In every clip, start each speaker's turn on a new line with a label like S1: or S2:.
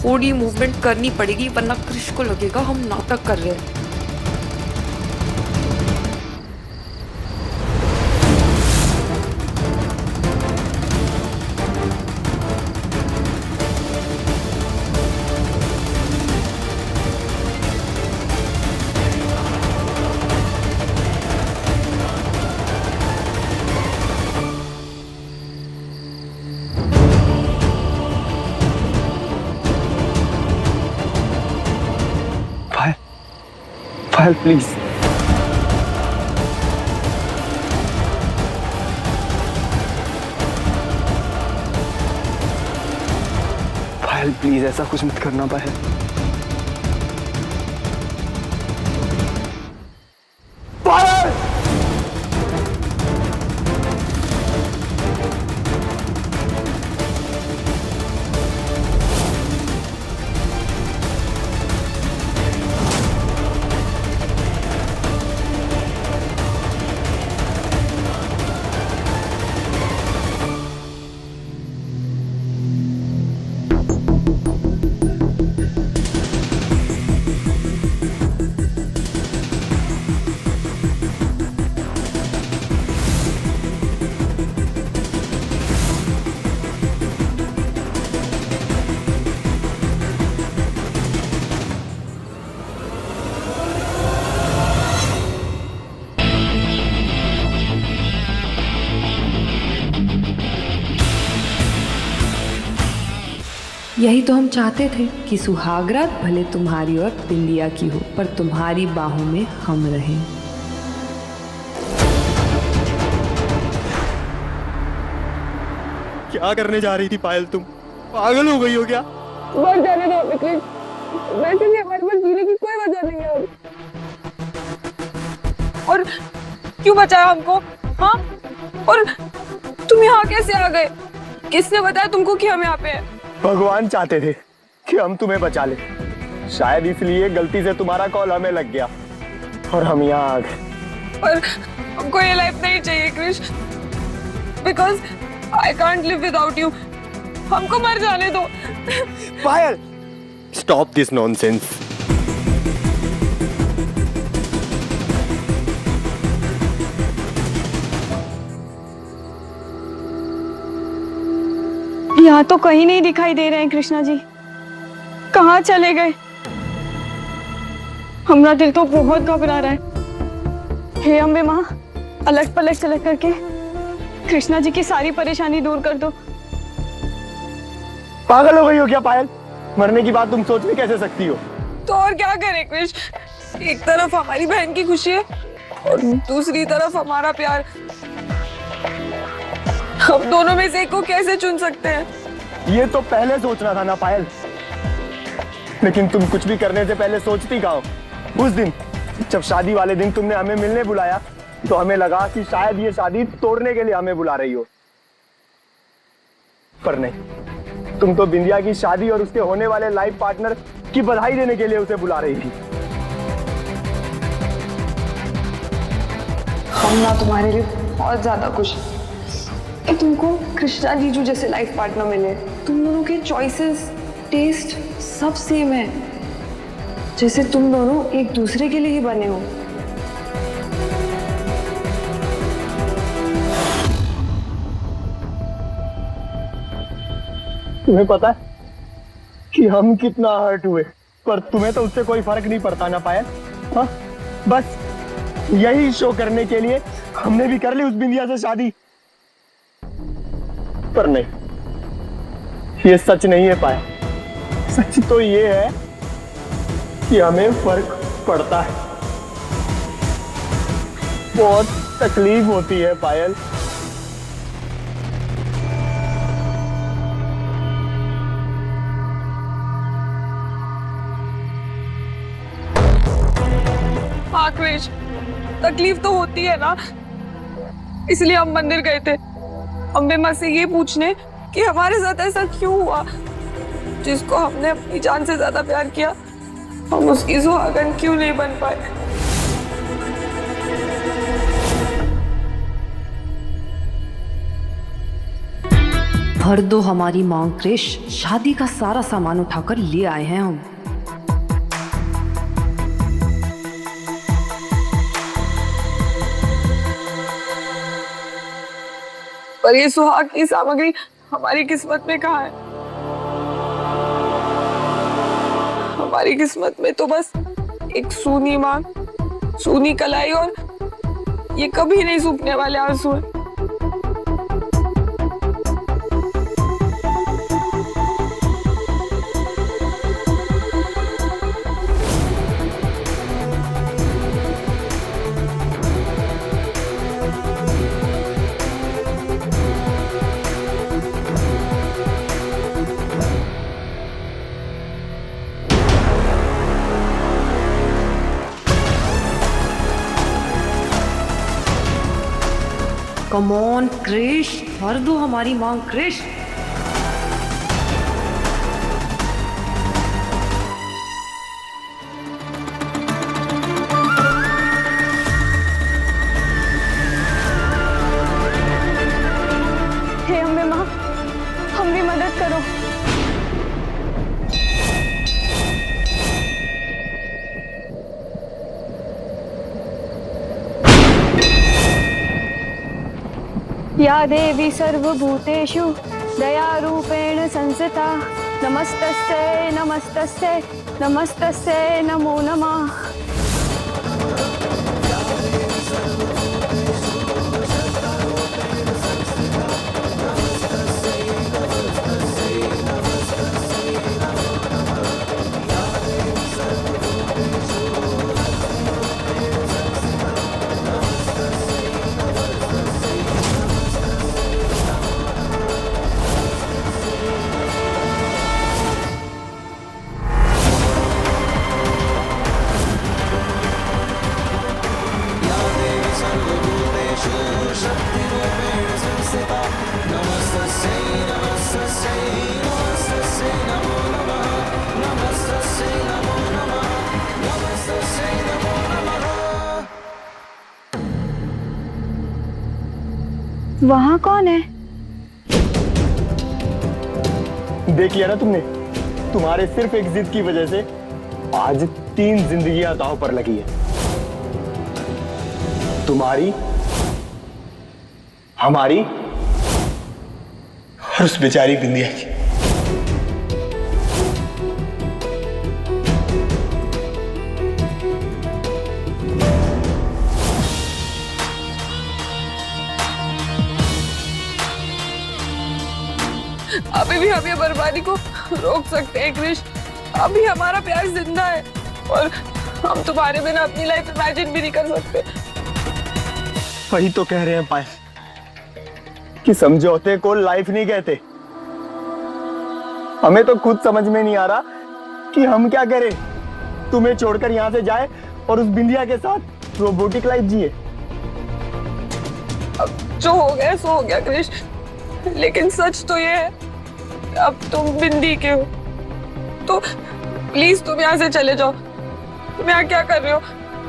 S1: थोड़ी मूवमेंट करनी पड़ेगी, वरना क्रिश को लगेगा हम नाटक कर रहे हैं।
S2: पायल प्लीज, पायल प्लीज ऐसा कुछ मत करना पायल। पायल
S3: यही तो हम चाहते थे कि सुहागरात भले तुम्हारी और बिंदिया की हो, पर तुम्हारी बाहों में हम रहें।
S2: क्या करने जा रही थी पायल? तुम पागल हो गई हो क्या?
S4: मर जाने दो विक्रेश, वैसे भी हमारे पास जीने की कोई वजह नहीं है। और क्यों बचाया हमको? हाँ, और तुम यहाँ कैसे आ गए? किसने बताया तुमको कि हम यहाँ पे हैं?
S2: भगवान चाहते थे कि हम तुम्हें बचा ले, शायद इसलिए गलती से तुम्हारा कॉल हमें लग गया और हम यहाँ आ गए।
S4: पर हमको ये लाइफ नहीं चाहिए Krish, because I can't live without you. हमको मर जाने दो।
S2: Payal, stop this nonsense.
S4: यहाँ तो कहीं नहीं दिखाई दे रहे हैं कृष्णा जी, कहाँ चले गए? हमारा दिल तो बहुत घबरा रहा है। हे अम्बे माँ, अलग पलट चलक करके कृष्णा जी की सारी परेशानी दूर कर दो।
S2: पागल हो गई हो क्या पायल? मरने की बात तुम सोच भी कैसे सकती हो?
S4: तो और क्या करें कृष? एक तरफ हमारी बहन की खुशी है और दूसरी तरफ हमारा प्यार। हम दोनों में से एक को कैसे चुन सकते हैं?
S2: ये तो पहले सोचना था ना पायल, लेकिन तुम कुछ भी करने से पहले सोचती कहाँ हो? उस दिन जब शादी वाले दिन तुमने हमें मिलने बुलाया तो हमें लगा कि शायद ये शादी तोड़ने के लिए हमें बुला रही हो, पर नहीं, तुम तो बिंदिया की शादी और उसके होने वाले लाइफ पार्टनर की बधाई देने के लिए उसे बुला रही थी।
S4: हम ना तुम्हारे लिए बहुत ज्यादा खुश हैं कि तुमको कृष्णा जीजू जैसे लाइफ पार्टनर मिले। तुम दोनों के चॉइसेस, टेस्ट सब सेम है, जैसे तुम दोनों एक दूसरे के लिए ही बने हो।
S2: तुम्हें पता है कि हम कितना हर्ट हुए, पर तुम्हें तो उससे कोई फर्क नहीं पड़ता ना पायल। हाँ, बस यही शो करने के लिए हमने भी कर ली उस बिंदिया से शादी, पर नहीं, ये सच नहीं है पायल। सच तो ये है कि हमें फर्क पड़ता है, बहुत तकलीफ होती है पायल।
S4: हाँ क्रिश, तकलीफ तो होती है ना, इसलिए हम मंदिर गए थे अम्बे माँ से ये पूछने कि हमारे साथ ऐसा क्यों हुआ। जिसको हमने अपनी जान से ज्यादा प्यार किया, हम उसकी सुहागन क्यों नहीं बन पाए।
S3: भर दो हमारी मांग क्रिश, शादी का सारा सामान उठाकर ले आए हैं हम।
S4: पर ये सुहाग की सामग्री हमारी किस्मत में कहाँ है? हमारी किस्मत में तो बस एक सूनी मांग, सूनी कलाई और ये कभी नहीं सूखने वाले आंसू हैं।
S3: कम ऑन क्रिश, भर दो हमारी मांग क्रिश।
S4: हे अम्बे माँ, हम भी मदद करो। या देवी सर्वभूतेषु दयारूपेण संस्थिता नमस्तस्यै नमस्तस्यै नमस्तस्यै नमो नमः। वहाँ कौन है?
S2: देख लिया ना तुमने, तुम्हारे सिर्फ एक जिद की वजह से आज 3 जिंदगियां दांव पर लगी है। तुम्हारी, हमारी और उस बेचारी बिंदिया की।
S4: अभी भी हम ये बर्बादी को रोक सकते हैं क्रिश। अभी हमारा प्यार जिंदा है और हम तुम्हारे बिना अपनी लाइफ इमेजिन भी नहीं कर सकते।
S2: वही तो कह रहे हैं पायल कि समझौते को लाइफ नहीं कहते। हमें तो खुद समझ में नहीं आ रहा कि हम क्या करें। तुम्हें छोड़कर यहां से जाए और उस बिंदिया के साथ रोबोटिक लाइफ जिए।
S4: अब जो हो गया सो हो गया क्रिश, लेकिन सच तो ये है अब तुम बिंदी के हो, तो प्लीज तुम यहाँ से चले जाओ। तुम यहाँ क्या कर रहे हो?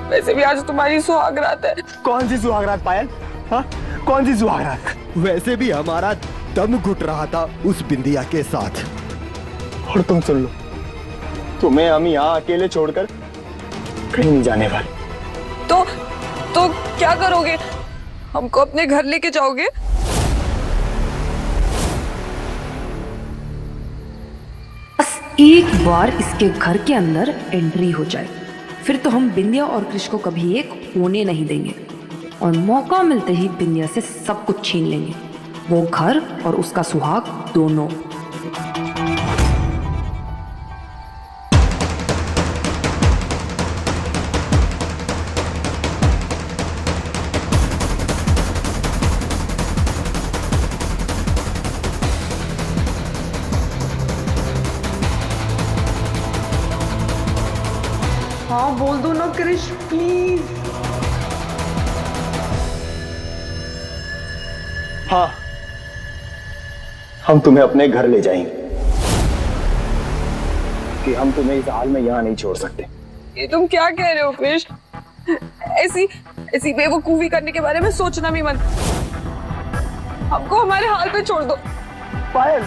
S4: वैसे भी आज तुम्हारी सुहागरात है।
S2: कौन सी सुहागरात पायल? हाँ, कौन सी सुहागरात?
S5: वैसे भी हमारा दम घुट रहा था उस बिंदिया के साथ।
S2: और तुम सुन लो, तुम्हें हम यहाँ अकेले छोड़कर कहीं नहीं जाने वाले।
S4: तो क्या करोगे? हमको अपने घर लेके जाओगे?
S3: एक बार इसके घर के अंदर एंट्री हो जाए, फिर तो हम बिंदिया और क्रिश को कभी एक होने नहीं देंगे और मौका मिलते ही बिंदिया से सब कुछ छीन लेंगे, वो घर और उसका सुहाग दोनों।
S1: हाँ बोल दो ना क्रिश प्लीज।
S2: हाँ, हम तुम्हें अपने घर ले जाएंगे कि हम तुम्हें इस हाल में यहाँ नहीं छोड़ सकते।
S4: ये तुम क्या कह रहे हो क्रिश? ऐसी बेवकूफी करने के बारे में सोचना भी मत। हमको हमारे हाल पे छोड़ दो।
S2: पायल।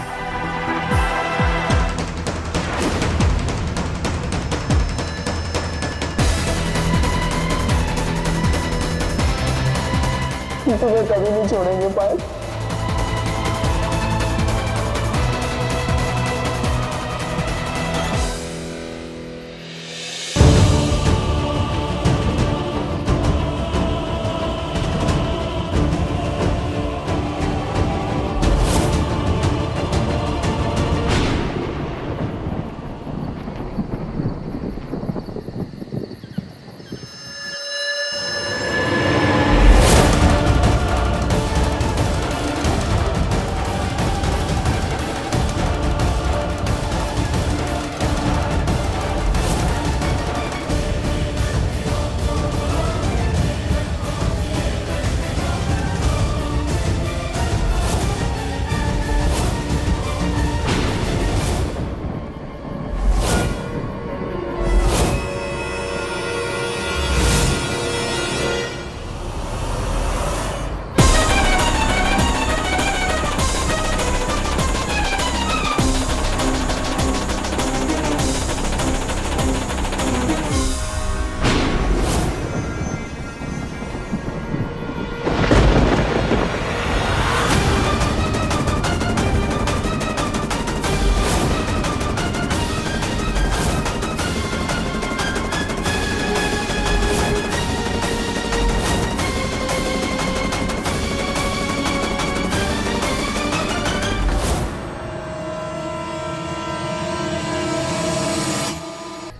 S2: तुम्हें कभी नहीं छोड़ेंगे पायल।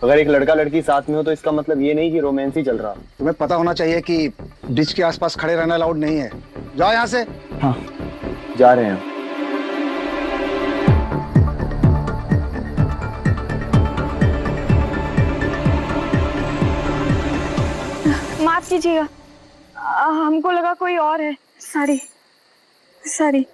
S2: अगर एक लड़का लड़की साथ में हो तो इसका मतलब ये नहीं कि रोमांस ही चल रहा।
S6: तुम्हें पता होना चाहिए कि डिच के आसपास खड़े रहना अलाउड नहीं है। जाओ यहाँ से।
S2: हाँ जा रहे हैं।
S4: माफ कीजिएगा, हमको लगा कोई और है। Sorry sorry.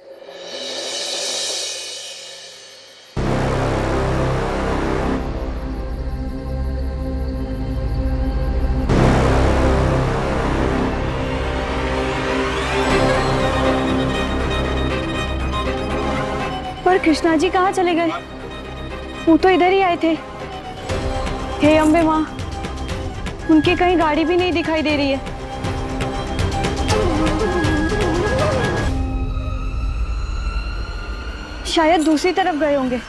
S4: पर कृष्णा जी कहाँ चले गए? वो तो इधर ही आए थे। हे अम्बे माँ, उनकी कहीं गाड़ी भी नहीं दिखाई दे रही है। शायद दूसरी तरफ गए होंगे।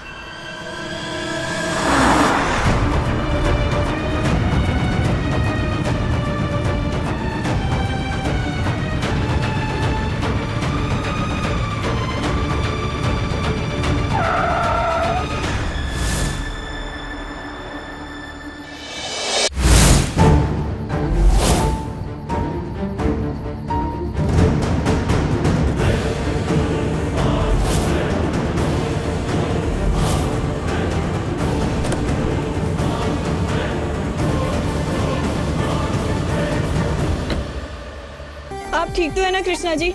S4: आप ठीक तो है ना कृष्णा जी?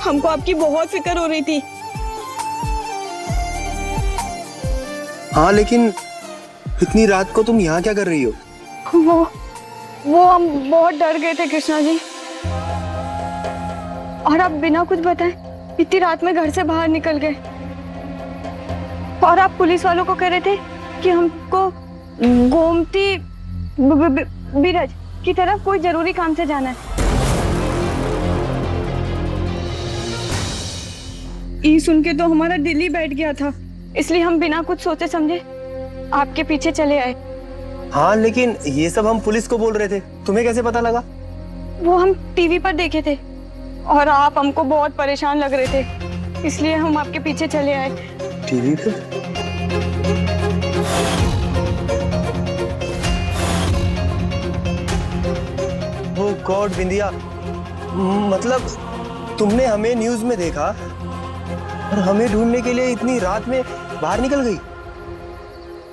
S4: हमको आपकी बहुत फिक्र हो रही थी।
S2: हाँ लेकिन इतनी रात को तुम यहाँ क्या कर रही हो?
S4: वो हम बहुत डर गए थे कृष्णा जी। और आप बिना कुछ बताए इतनी रात में घर से बाहर निकल गए। और आप पुलिस वालों को कह रहे थे कि हमको गोमती बिरज की तरफ कोई जरूरी काम से जाना है। ये सुन के तो हमारा दिल ही बैठ गया था, इसलिए हम बिना कुछ सोचे समझे आपके पीछे चले आए।
S2: हाँ लेकिन ये सब हम पुलिस को बोल रहे थे, तुम्हें कैसे पता लगा?
S4: वो हम टीवी पर देखे थे और आप हमको बहुत परेशान लग रहे थे, इसलिए हम आपके पीछे चले आए।
S2: टीवी पे? ओह गॉड बिंदिया, मतलब तुमने हमें न्यूज में देखा और हमें ढूंढने के लिए इतनी रात में बाहर निकल गई?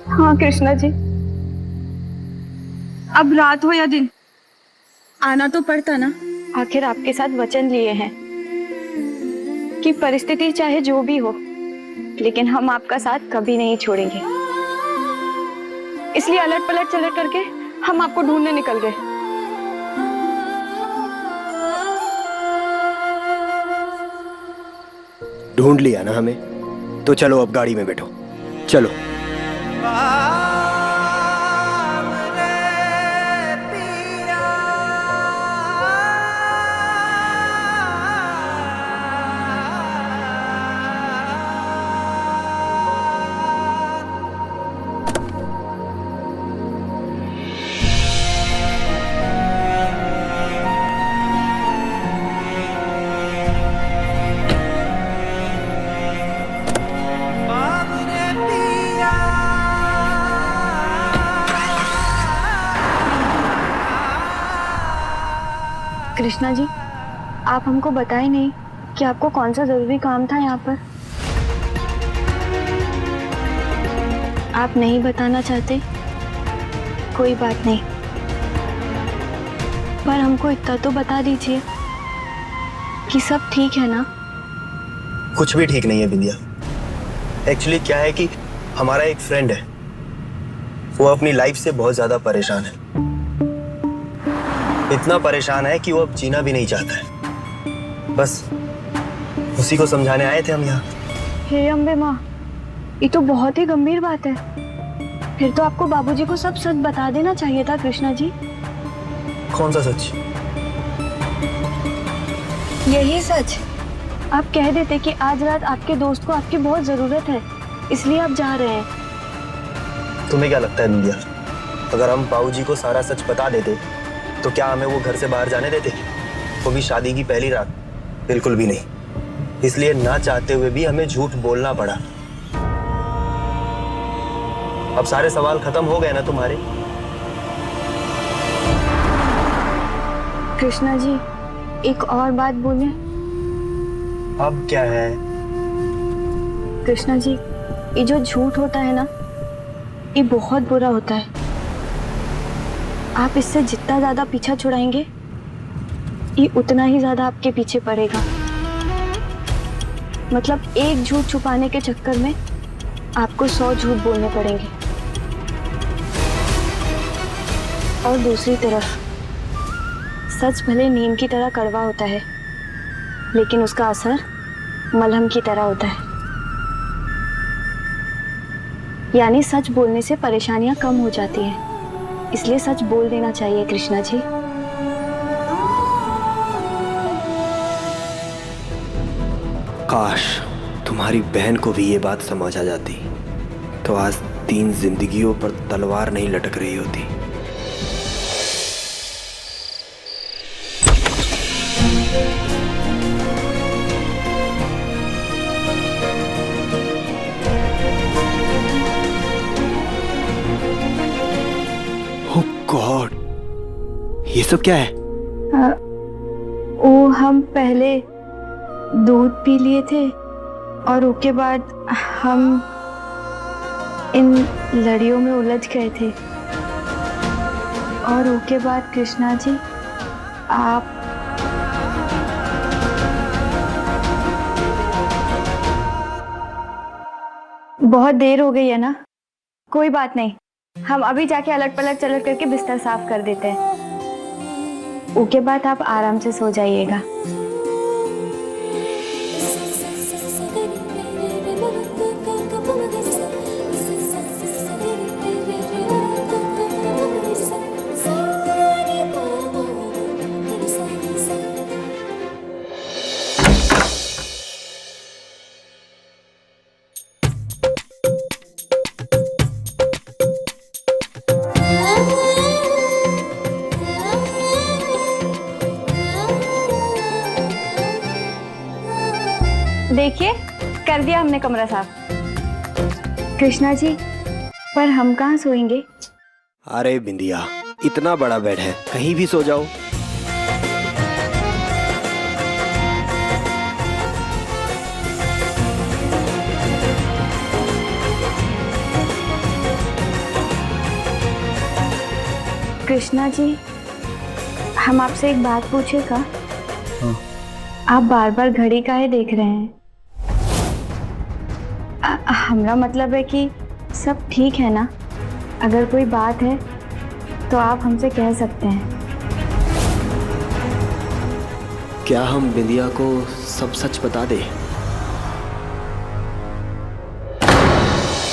S4: हाँ कृष्णा जी, अब रात हो या दिन आना तो पड़ता ना। आखिर आपके साथ वचन लिए हैं कि परिस्थिति चाहे जो भी हो, लेकिन हम आपका साथ कभी नहीं छोड़ेंगे। इसलिए अलट पलट चलट करके हम आपको ढूंढने निकल गए।
S2: ढूंढ लिया ना हमें?
S5: तो चलो अब गाड़ी में बैठो, चलो।
S7: कृष्णा जी, आप हमको बताए नहीं कि आपको कौन सा जरूरी काम था यहाँ पर। आप नहीं बताना चाहते, कोई बात नहीं, पर हमको इतना तो बता दीजिए कि सब ठीक है ना।
S2: कुछ भी ठीक नहीं है बिंदिया। एक्चुअली क्या है कि हमारा एक फ्रेंड है, वो अपनी लाइफ से बहुत ज्यादा परेशान है। इतना परेशान है कि वो अब जीना भी नहीं चाहता है। बस उसी को समझाने आए थे हम यहाँ।
S7: हे अम्बे माँ, ये तो बहुत ही गंभीर बात है। फिर तो आपको बाबूजी को सब सच बता देना चाहिए था कृष्णा जी।
S2: कौन सा सच?
S7: यही सच। आप कह देते कि आज रात आपके दोस्त को आपकी बहुत जरूरत है, इसलिए आप जा रहे हैं।
S2: तुम्हें क्या लगता है बिंदिया, अगर हम बाबूजी को सारा सच बता देते तो क्या हमें वो घर से बाहर जाने देते? वो भी शादी की पहली रात? बिल्कुल भी नहीं। इसलिए ना चाहते हुए भी हमें झूठ बोलना पड़ा। अब सारे सवाल खत्म हो गए ना तुम्हारे?
S7: कृष्णा जी, एक और बात बोले।
S2: अब क्या है?
S7: कृष्णा जी, ये जो झूठ होता है ना, ये बहुत बुरा होता है। आप इससे जितना ज्यादा पीछा छुड़ाएंगे, ये उतना ही ज्यादा आपके पीछे पड़ेगा। मतलब एक झूठ छुपाने के चक्कर में आपको 100 झूठ बोलने पड़ेंगे। और दूसरी तरफ सच भले नीम की तरह कड़वा होता है, लेकिन उसका असर मलहम की तरह होता है। यानी सच बोलने से परेशानियां कम हो जाती हैं। इसलिए सच बोल देना चाहिए कृष्णा जी।
S5: काश तुम्हारी बहन को भी ये बात समझ आ जाती, तो आज 3 जिंदगियों पर तलवार नहीं लटक रही होती। ओह गॉड, ये सब क्या है?
S7: वो हम पहले दूध पी लिए थे और उसके बाद हम इन लड़ियों में उलझ गए थे। और उसके बाद कृष्णा जी, आप बहुत देर हो गई है ना। कोई बात नहीं, हम अभी जाके अलट पलट चलट करके बिस्तर साफ कर देते हैं। उसके बाद आप आराम से सो जाइएगा। देखिए, कर दिया हमने कमरा साफ। कृष्णा जी, पर हम कहाँ सोएंगे?
S5: अरे बिंदिया, इतना बड़ा बेड है, कहीं भी सो जाओ।
S7: कृष्णा जी, हम आपसे एक बात पूछेगा? आप बार बार घड़ी काहे देख रहे हैं? हमारा मतलब है कि सब ठीक है ना? अगर कोई बात है तो आप हमसे कह सकते हैं।
S5: क्या हम बिंदिया को सब सच बता दें?